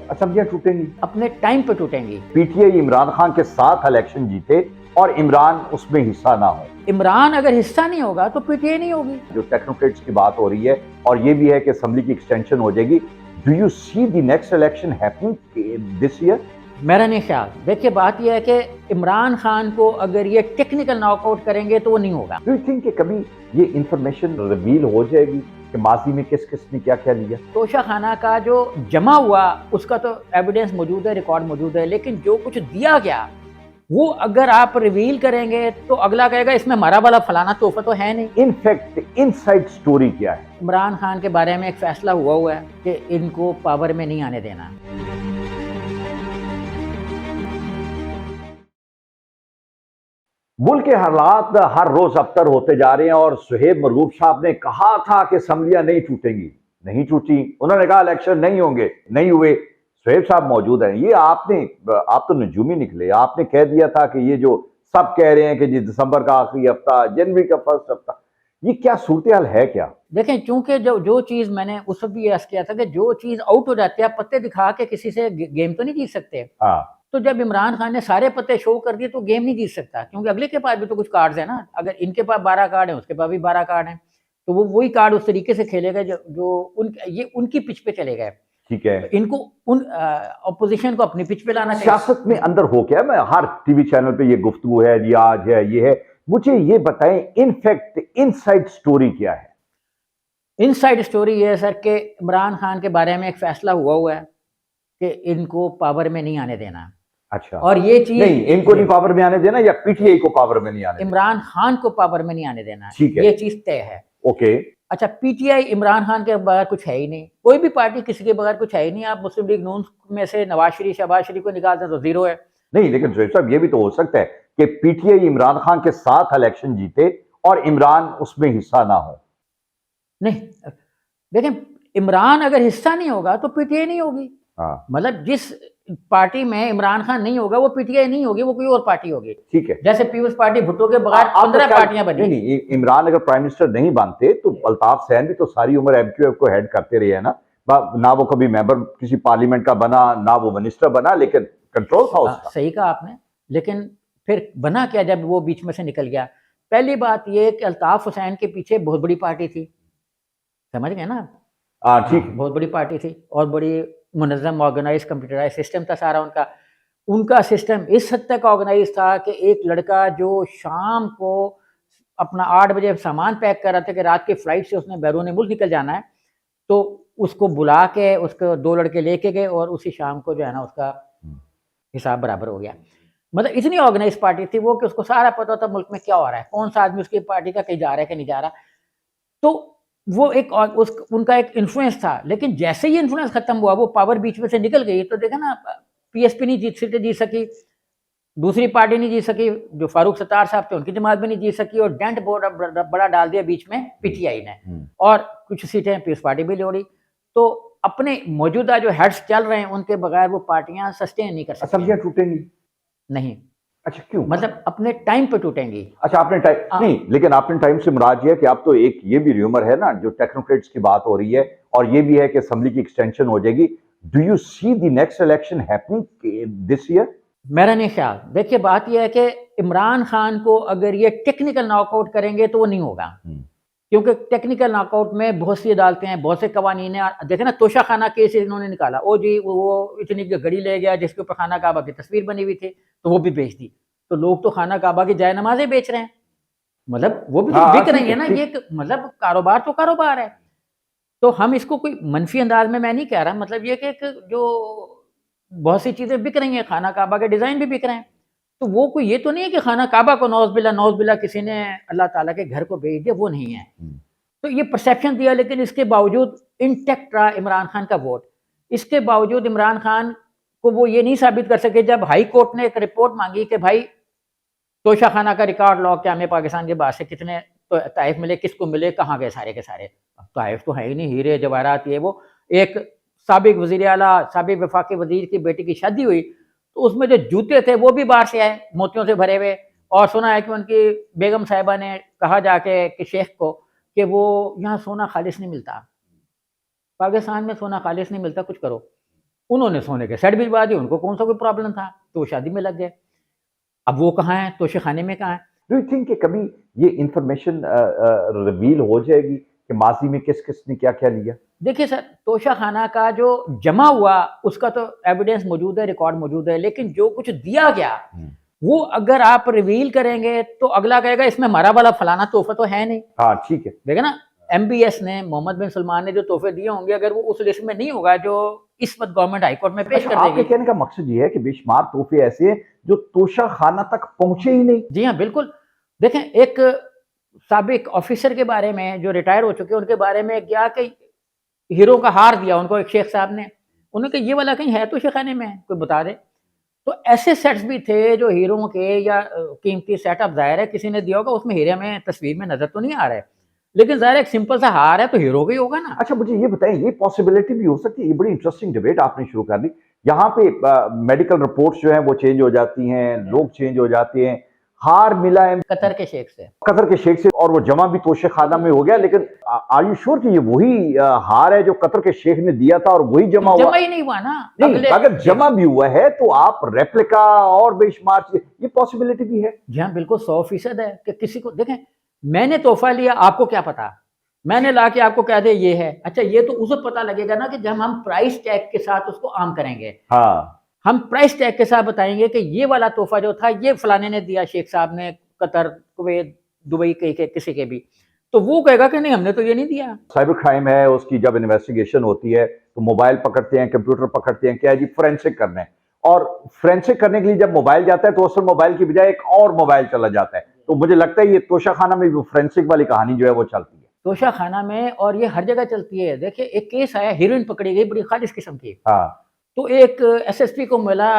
असम्बलियां टूटेंगी, अपने टाइम पे टूटेंगी। पीटीआई इमरान खान के साथ इलेक्शन जीते और इमरान उसमें हिस्सा ना हो। इमरान अगर हिस्सा नहीं होगा तो पीटीआई नहीं होगी। जो टेक्नोक्रेट्स की बात हो रही है और ये भी है कि असेंबली की एक्सटेंशन हो जाएगी। Do you see the next election happening this year? मेरा नहीं ख्याल। देखिए बात यह है कि इमरान खान को अगर ये टेक्निकल नॉकआउट करेंगे तो वो नहीं होगा। डू यू थिंक कि कभी ये इंफॉर्मेशन रिवील हो जाएगी कि माजी में किस किस ने क्या क्या लिया? तोशा खाना का जो जमा हुआ उसका तो एविडेंस मौजूद है, रिकॉर्ड मौजूद है, लेकिन जो कुछ दिया गया वो अगर आप रिवील करेंगे तो अगला कहेगा इसमें हमारा वाला फलाना तोहफा तो है नहीं। इनफैक्ट इनसाइड स्टोरी क्या है? इमरान खान के बारे में एक फैसला हुआ है कि इनको पावर में नहीं आने देना। मुल्क के हालात हर रोज अबतर होते जा रहे हैं और सुहेब मरगूब साहब ने कहा था कि असम्बलियां नहीं टूटेंगी, नहीं टूटी। उन्होंने कहा इलेक्शन नहीं होंगे, नहीं हुए। सुहेब साहब मौजूद हैं। ये आप तो नजूमी निकले। आपने कह दिया था कि ये जो सब कह रहे हैं कि जी दिसंबर का आखिरी हफ्ता, जनवरी का फर्स्ट हफ्ता, ये क्या सूरत हाल है क्या? देखें, चूंकि जो चीज मैंने उस वक्त भी अर्ज किया था कि जो चीज आउट हो जाती है, आप पत्ते दिखा के किसी से गेम तो नहीं जीत सकते। हाँ, तो जब इमरान खान ने सारे पत्ते शो कर दिए तो गेम नहीं जीत सकता, क्योंकि अगले के पास भी तो कुछ कार्ड्स है ना। अगर इनके पास 12 कार्ड है, उसके पास भी 12 कार्ड हैं, तो वो वही कार्ड उस तरीके से खेलेगा जो ये उनकी पिच पे चलेगा। ठीक है। तो इनको उन अपोजिशन को अपनी पिच पे लाना चाहिए। सियासत में अंदर हो क्या? मैं हर टीवी चैनल पे ये गुफ्तगू है, ये आज है, ये है। मुझे ये बताएं इनफैक्ट इनसाइड स्टोरी क्या है? इनसाइड स्टोरी ये है सर कि इमरान खान के बारे में एक फैसला हुआ है कि इनको पावर में नहीं आने देना। अच्छा, और ये चीज नहीं, इनको नहीं पावर में आने देना या पीटीआई को पावर में नहीं आने देना? इमरान खान को पावर में नहीं आने देना, ठीक है। ये चीज तय है। ओके। अच्छा, पीटीआई इमरान खान के बगैर कुछ है ही नहीं, कोई भी पार्टी किसी के बगैर कुछ है ही नहीं। आप मुस्लिम लीग नून में से नवाज शरीफ, शहबाज शरीफ को निकाल दें तो जीरो है। नहीं, लेकिन जोहर साहब ये भी तो हो सकता है कि पीटीआई इमरान खान के साथ इलेक्शन जीते और इमरान उसमें हिस्सा ना हो। नहीं, देखें, इमरान अगर हिस्सा नहीं होगा तो पीटीआई नहीं होगी। हाँ, मतलब जिस पार्टी में इमरान खान नहीं होगा वो पीटीआई नहीं होगी, वो कोई और पार्टी होगी। ठीक है। जैसे पीपल्स पार्टी भुट्टो के बगैर 15 पार्टियां बनी। नहीं नहीं, इमरान अगर प्राइम मिनिस्टर नहीं बनते तो अल्ताफ सैन भी तो सारी उम्र एमक्यूएफ को हेड करते रहे हैं ना। ना वो कभी मेंबर किसी पार्लियामेंट का बना, ना वो मिनिस्टर बना, लेकिन कंट्रोल था उसका। सही कहा आपने, लेकिन फिर बना क्या जब वो बीच में से निकल गया? पहली बात ये कि अल्ताफ हुसैन के पीछे बहुत बड़ी पार्टी थी, समझ गए ना? ठीक। बहुत बड़ी पार्टी थी और बड़ी मुनज़्ज़म ऑर्गेनाइज कंप्यूटराइज सिस्टम था सारा उनका। उनका सिस्टम इस हद तक ऑर्गेनाइज था कि एक लड़का जो शाम को अपना 8 बजे सामान पैक कर रहा था कि रात की फ्लाइट से उसने बैरून मुल्क निकल जाना है, तो उसको बुला के उसको 2 लड़के लेके गए और उसी शाम को जो है ना उसका हिसाब बराबर हो गया। मतलब इतनी ऑर्गेनाइज पार्टी थी वो कि उसको सारा पता था मुल्क में क्या हो रहा है, कौन सा आदमी उसकी पार्टी का कहीं जा रहा है कि नहीं जा रहा। तो वो एक उनका एक इन्फ्लुएंस था। लेकिन जैसे ही इन्फ्लुएंस खत्म हुआ, वो पावर बीच में से निकल गई, तो देखा ना, पीएसपी नहीं जीत सकी, दूसरी पार्टी नहीं जीत सकी, जो फारूक सत्तार साहब थे उनकी जमात भी नहीं जीत सकी, और डेंट बड़ा डाल दिया बीच में पीटीआई ने, और कुछ सीटें पीस पार्टी भी जोड़ी। तो अपने मौजूदा जो हेड्स चल रहे हैं उनके बगैर वो पार्टियां सस्टेन नहीं कर सकती। असम्बलियां टूटेंगी? नहीं। अच्छा, क्यों? मतलब अपने टाइम पे टूटेंगी। अच्छा, आपने टाइम नहीं, लेकिन आपने टाइम से मुराद ये है कि आप तो एक ये भी र्यूमर है ना, जो टेक्नोक्रेट्स की बात हो रही है और ये भी है कि असेंबली की एक्सटेंशन हो जाएगी। Do you see the next election happening this year? मेरा नहीं ख्याल। देखिए बात यह है कि इमरान खान को अगर ये टेक्निकल नॉकआउट करेंगे तो वो नहीं होगा, क्योंकि टेक्निकल नॉकआउट में बहुत सी अदालतें हैं, बहुत से कवानीन हैं। देखे ना, तोशा खाना केस इन्होंने निकाला, ओ जी वो इतनी घड़ी ले गया जिसके ऊपर खाना काबा की तस्वीर बनी हुई थी, तो वो भी बेच दी। तो लोग तो खाना काबा की जाय नमाजें बेच रहे हैं, मतलब वो भी तो बिक रही है ना। ये मतलब कारोबार तो कारोबार है। तो हम इसको कोई मनफी अंदाज में मैं नहीं कह रहा, मतलब ये कि जो बहुत सी चीज़ें बिक रही हैं, खाना काबा के डिज़ाइन भी बिक रहे हैं, तो वो कोई ये तो नहीं है कि खाना काबा को नौज़ बिल्ला किसी ने अल्लाह ताला के घर को बेच दिया, वो नहीं है। तो ये परसेप्शन दिया, लेकिन इसके बावजूद इंटैक्ट रहा इमरान खान का वोट। इसके बावजूद इमरान खान को वो ये नहीं साबित कर सके, जब हाई कोर्ट ने एक रिपोर्ट मांगी कि भाई तोशा खाना का रिकॉर्ड लाओ, क्या हमें पाकिस्तान के बाद से कितने तो तहफ़ मिले, किसको मिले, कहाँ गए सारे के सारे। तहफ़ तो है ही नहीं, हीरे जवाहरात ये वो। एक साबिक वज़ीर आला, साबिक वफाकी वज़ीर की बेटी की शादी हुई, तो उसमें जो जूते थे वो भी बाहर से आए, मोतियों से भरे हुए। और सुना है कि उनकी बेगम साहिबा ने कहा जाके कि शेख को कि वो यहाँ सोना खालिस नहीं मिलता, पाकिस्तान में सोना खालिस नहीं मिलता, कुछ करो। उन्होंने सोने के सेट भिजवा दिए, उनको कौन सा कोई प्रॉब्लम था, तो वो शादी में लग गए। अब वो कहाँ है, तोशे खाने में कहाँ है? डू यू थिंक कि कभी ये इंफॉर्मेशन रिवील हो जाएगी कि माजी में किस किस ने क्या क्या लिया? देखिए सर, तोशा खाना का जो जमा हुआ उसका तो एविडेंस मौजूद है, रिकॉर्ड मौजूद है, लेकिन जो कुछ दिया गया वो अगर आप रिवील करेंगे तो अगला कहेगा इसमें हमारा वाला फलाना तोहफा तो है नहीं। हाँ ठीक है। देखा ना, MBS ने, मोहम्मद बिन सलमान ने जो तोहफे दिए होंगे, अगर वो उस लिस्ट में नहीं होगा जो इस वक्त गवर्नमेंट हाईकोर्ट में पेश अच्छा, कर आपके देगी। कहने का मकसद ये है कि बेशुमार तोहफे ऐसे हैं जो तोशा खाना तक पहुंचे ही नहीं? जी हाँ, बिल्कुल। देखें, एक साबिक ऑफिसर के बारे में जो रिटायर हो चुके हैं, उनके बारे में क्या कि हीरो का हार दिया उनको एक शेख साहब ने, उन्होंने कहा ये वाला कहीं है तो शेखाने में, कोई बता दे। तो ऐसे सेट्स भी थे जो हीरो के या कीमती सेटअप, जाहिर है किसी ने दिया होगा, उसमें हीरे में तस्वीर में नजर तो नहीं आ रहा है, लेकिन जाहिर है एक सिंपल सा हार है तो हीरो का ही होगा ना। अच्छा मुझे ये बताएं, ये पॉसिबिलिटी भी हो सकती है? ये बड़ी इंटरेस्टिंग डिबेट आपने शुरू कर दी। यहाँ पे मेडिकल रिपोर्ट्स जो हैं वो चेंज हो जाती हैं, लोग चेंज हो जाते हैं। हार मिला है कतर के शेख से, कतर के शेख से और वो जमा भी तोशे खाना में हो गया, लेकिन आर यू श्योर कि ये वही हार है जो कतर के शेख ने दिया था और वही जमा हुआ? जमा ही नहीं हुआ ना। नहीं, अगर जमा भी हुआ है तो आप रेप्लिका और बेशुमार चीजें, ये पॉसिबिलिटी भी है। जी हाँ, बिल्कुल 100% है कि किसी को, देखें मैंने तोहफा लिया, आपको क्या पता, मैंने ला के आपको कह दे ये है, अच्छा ये तो उसे पता लगेगा ना कि जब हम प्राइस टैग के साथ उसको आम करेंगे। हाँ, हम प्राइस टैग के साथ बताएंगे कि ये वाला तोहफा जो था ये फलाने ने दिया, शेख साहब ने, कतर, कुवैत, दुबई के किसी के भी, तो वो कहेगा कि नहीं हमने तो ये नहीं दिया। साइबर क्राइम है, उसकी जब इन्वेस्टिगेशन होती है तो मोबाइल पकड़ते हैं, कंप्यूटर पकड़ते हैं, क्या है जी, फोरेंसिक करने हैं। और फोरेंसिक करने के लिए जब मोबाइल जाता है तो असल मोबाइल की बजाय एक और मोबाइल चला जाता है। तो मुझे लगता है ये तोशा खाना में भी फोरेंसिक वाली कहानी जो है वो चलती है। तोशा खाना में, और ये हर जगह चलती है। देखिए एक केस आया, हीरोइन पकड़ी गई बड़ी खालिश किस्म की, हाँ, तो एक SSP को मिला,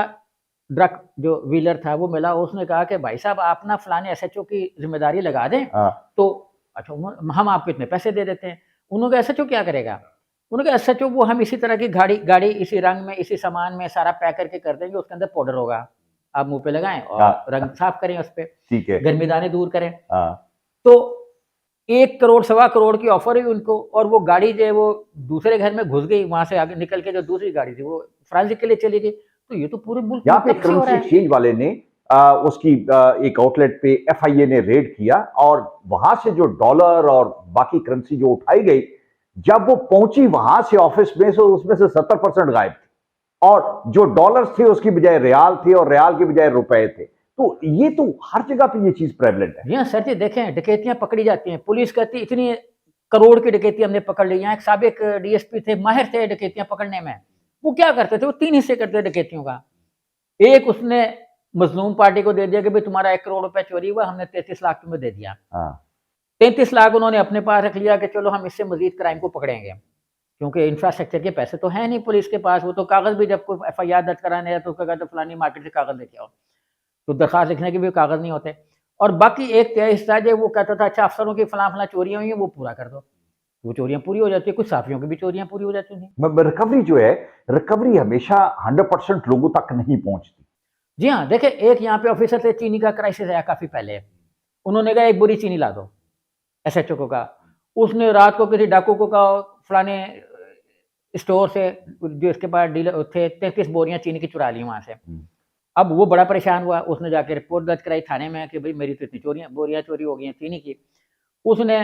ड्रग जो व्हीलर था वो मिला, उसने कहा कि भाई साहब आप ना फलाने SHO की जिम्मेदारी लगा दें, हाँ, तो अच्छा हम आपको इतने पैसे दे देते हैं। उन्होंने कहा SHO क्या करेगा? उन्होंने कहा SHO वो हम इसी तरह की गाड़ी इसी रंग में, इसी सामान में सारा पैक करके कर देंगे, उसके अंदर पाउडर होगा, आप मुंह पे लगाएं और हाँ, रंग साफ करें, उस पे ठीक है। गर्मी दाने दूर करें। हाँ, तो 1 करोड़, सवा करोड़ की ऑफर हुई उनको, और वो गाड़ी जो है वो दूसरे घर में घुस गई, वहां से आगे निकल के जो दूसरी गाड़ी थी वो फ्रांस के लिए चली गई। तो ये तो पूरे मुल्क यहाँ में पे कब से हो करेंसी रहा है? एक्सचेंज वाले ने उसकी एक आउटलेट पे FIA ने रेड किया और वहां से जो डॉलर और बाकी करेंसी जो उठाई गई, जब वो पहुंची वहां से ऑफिस में, से उसमें से 70% गायब थे, और जो डॉलर्स थे उसकी बजाय रियाल थे और रियाल की बजाय रुपए थे। तो ये तो हर जगह पे ये चीज प्रेवलेंट है। जी हाँ सर जी, देखें डकैतियां पकड़ी जाती हैं, पुलिस कहती है इतनी करोड़ की डकैती हमने पकड़ ली। यहाँ एक साबिक DSP थे, माहिर थे डकैतियां पकड़ने में। वो क्या करते थे, वो 3 हिस्से करते थे डकैतियों का। एक उसने मजलूम पार्टी को दे दिया कि भाई तुम्हारा 1 करोड़ रुपए चोरी हुआ, हमने 33 लाख तुम्हें दे दिया। हाँ, 33 लाख उन्होंने अपने पास रख लिया कि चलो हम इससे मजीद क्राइम को पकड़ेंगे, क्योंकि इंफ्रास्ट्रक्चर के पैसे तो हैं नहीं पुलिस के पास। वो तो कागज भी, जब कोई FIR दर्ज कराने जाए तो उसका कहते फलानी मार्केट से कागज लेके आओ, तो दरखास्त लिखने के भी कागज नहीं होते। और बाकी एक तय हिस्सा जो वो कहता था अच्छा अफसरों की फलां चोरियां हुई हैं वो पूरा कर दो, वो चोरियां पूरी हो जाती है। कुछ साफियों की भी चोरियां पूरी हो जाती थी। रिकवरी जो है, रिकवरी हमेशा 100% लोगों तक नहीं पहुंचती। जी हाँ, देखिए एक यहाँ पे ऑफिसर से चीनी का क्राइसिस आया काफी पहले, उन्होंने कहा 1 बोरी चीनी ला दो, SHO को कहा। उसने रात को किसी डाकू को कहा फलाने स्टोर से जो इसके पास डीलर थे 33 बोरियां चीनी की चुरा ली वहां से। अब वो बड़ा परेशान हुआ, उसने जाके रिपोर्ट दर्ज कराई थाने में कि भाई मेरी तो इतनी बोरियां चोरी हो गई हैं चीनी की। उसने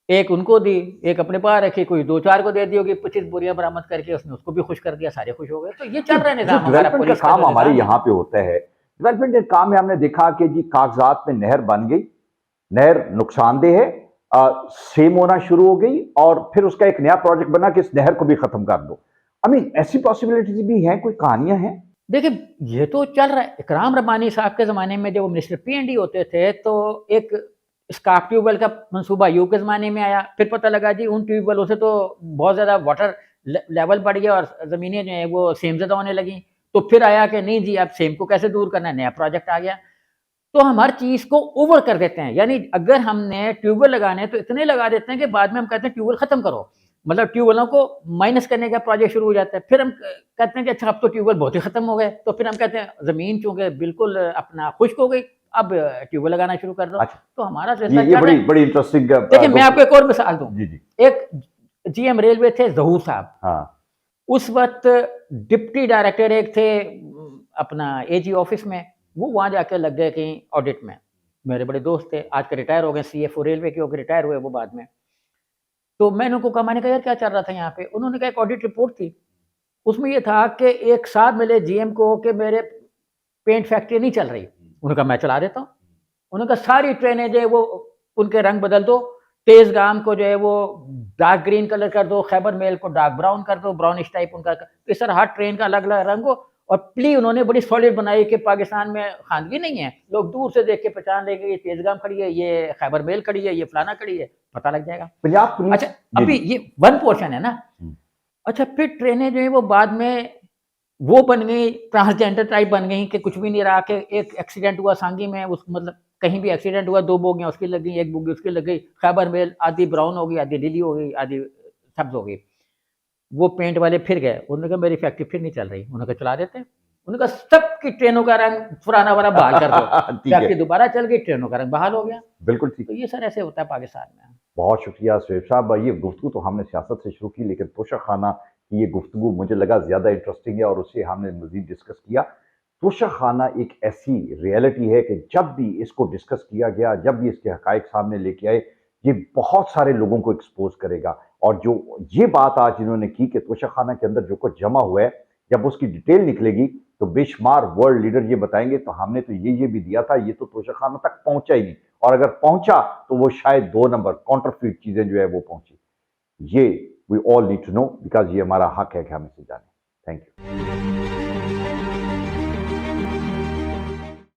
एक उनको दी, एक अपने पास रखी, कोई 2-4 को दे दी होगी, 25 बोरियां बरामद करके उसने उसको भी खुश कर दिया, सारे खुश हो गए। तो ये चल रहा है निजाम हमारा डेवलपमेंट का पुलिस का काम जो हमारे निजाम है। यहाँ पे होता है। डेवलपमेंट के काम में हमने देखा कि जी कागजात में नहर बन गई, नहर नुकसानदेह है, सेम होना शुरू हो गई, और फिर उसका एक नया प्रोजेक्ट बना कि इस नहर को भी खत्म कर दो। आई मीन ऐसी पॉसिबिलिटीज भी हैं, कोई कहानियां हैं। देखिए ये तो चल रहा है। इकराम रब्बानी साहब के ज़माने में जब वो मिनिस्टर PND होते थे तो एक स्कार्प ट्यूबवेल का मंसूबा यूब के ज़माने में आया। फिर पता लगा जी उन ट्यूबवेलों से तो बहुत ज़्यादा वाटर लेवल बढ़ गया और ज़मीनें जो हैं वो सेमज़दा होने लगी। तो फिर आया कि नहीं जी अब सेम को कैसे दूर करना है, नया प्रोजेक्ट आ गया। तो हम हर चीज़ को ओवर कर देते हैं, यानी अगर हमने ट्यूबवेल लगाने तो इतने लगा देते हैं कि बाद में हम कहते हैं ट्यूबवेल ख़त्म करो, मतलब ट्यूबवेलों को माइनस करने का प्रोजेक्ट शुरू हो जाता है। फिर हम कहते हैं कि अच्छा अब तो ट्यूबवेल बहुत ही खत्म हो गए, तो फिर हम कहते हैं ज़मीन चूंकि बिल्कुल अपना खुश्क हो गई, अब ट्यूबवेल लगाना शुरू कर दो। अच्छा, तो हमारा सिलसिला ये चल रहा है। बड़ी इंटरेस्टिंग। देखिए मैं आपको एक और मिसाल दूं। जी जी। एक GM रेलवे थे ज़हूर साहब, हाँ, उस वक्त डिप्टी डायरेक्टर एक थे अपना एजी ऑफिस में, वो वहाँ जाके लग गए कहीं ऑडिट में। मेरे बड़े दोस्त थे, आज के रिटायर हो गए, सीएफओ रेलवे के होकर रिटायर हुए वो बाद में। तो मैंने उनको कहा, मैंने कहा यार क्या चल रहा था यहाँ पे? उन्होंने कहा एक ऑडिट रिपोर्ट थी, उसमें ये था कि एक साहब मिले जीएम को कि मेरे पेंट फैक्ट्री नहीं चल रही। उन्होंने कहा मैं चला देता हूँ। उन्होंने कहा सारी ट्रेनें जो है वो उनके रंग बदल दो, तेजगाम को जो है वो डार्क ग्रीन कलर कर दो, खैबर मेल को डार्क ब्राउन कर दो, ब्राउनिश टाइप उनका, इस तरह हर ट्रेन का अलग अलग रंग हो। और प्ली उन्होंने बड़ी सॉलिड बनाई कि पाकिस्तान में खानगी नहीं है, लोग दूर से देख के पहचान लेंगे ये तेजगाम खड़ी है, ये खैबर मेल खड़ी है, ये फलाना खड़ी है, पता लग जाएगा। पंजाब पुलिस अच्छा अभी ये वन पोर्शन है ना। अच्छा फिर ट्रेनें जो है वो बाद में वो बन गई ट्रांसजेंडर टाइप बन गई कि कुछ भी नहीं रहा, कि एक एक्सीडेंट हुआ सांगी में, उस मतलब कहीं भी एक्सीडेंट हुआ, 2 बोगियां उसकी लग गई, 1 बोगी उसकी लग गई, खैबर मेल आधी ब्राउन हो गई, आधी नीली हो गई, आधी सब्ज हो गई। वो पेंट वाले फिर गए, उन्होंने कहा मेरी फैक्ट्री फिर नहीं चल रही, उन्होंने कहा चला देते हैं। उन्होंने कहा सबकी ट्रेनों का रंग पुराना वाला बहाल कर दो। ठीक है, फैक्ट्री दोबारा चल गई, ट्रेनों का रंग बहाल हो गया। बिल्कुल ठीक। तो ये सर ऐसे होता है पाकिस्तान में। बहुत शुक्रिया सुहेब साहब। ये गुफ्तगू तो हमने सियासत से शुरू की, लेकिन तोशा खाना की ये गुफ्तगू मुझे लगा ज़्यादा इंटरेस्टिंग है और उससे हमने मज़ीद डिस्कस किया। तोशा खाना एक ऐसी रियलिटी है कि जब भी इसको डिस्कस किया गया, जब भी इसके हकाइक सामने लेके आए, ये बहुत सारे लोगों को एक्सपोज करेगा। और जो ये बात आज इन्होंने की कि तोशा खाना के अंदर जो कुछ जमा हुआ है, जब उसकी डिटेल निकलेगी तो बेशुमार वर्ल्ड लीडर ये बताएंगे तो हमने तो ये भी दिया था, ये तो तोशा खाना तक पहुंचा ही नहीं, और अगर पहुंचा तो वो शायद 2 नंबर काउंटरफीट चीजें जो है वो पहुंची। ये we all need to know, because ये हमारा हक है कि हम इसे जानें। Thank you.